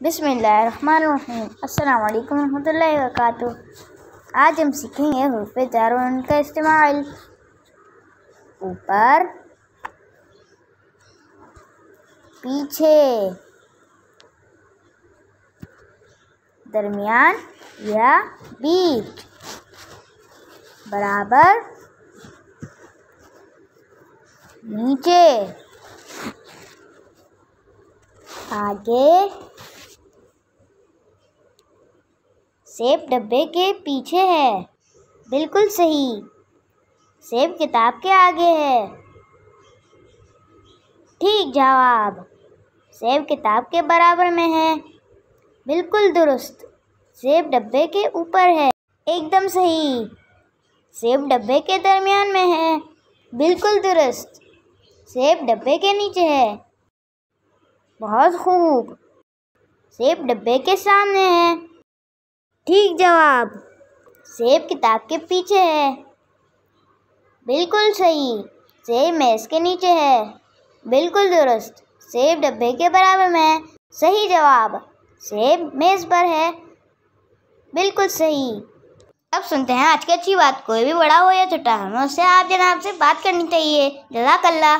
बिस्मिल्लाहिर्रहमानिर्रहीम। अस्सलाम वालेकुम रहमतुल्लाहि व बरकातुहू। आज हम सीखेंगे हुर्फ़े जार और उनका इस्तेमाल। ऊपर, पीछे, दरमियान या बीच, बराबर, नीचे, आगे, सेब डब्बे के पीछे है। बिल्कुल सही। सेब किताब के आगे है। ठीक जवाब। सेब किताब के बराबर में है। बिल्कुल दुरुस्त। सेब डब्बे के ऊपर है। एकदम सही। सेब डब्बे के दरमियान में है। बिल्कुल दुरुस्त। सेब डब्बे के नीचे है। बहुत खूब। सेब डब्बे के सामने है। ठीक जवाब। सेब किताब के पीछे है। बिल्कुल सही। सेब मेज़ के नीचे है। बिल्कुल दुरुस्त। सेब डब्बे के बराबर में है। सही जवाब। सेब मेज़ पर है। बिल्कुल सही। अब सुनते हैं आज की अच्छी बात। कोई भी बड़ा हो या छोटा, हमें उससे आप जनाब से बात करनी चाहिए। जज़ाकल्लाह।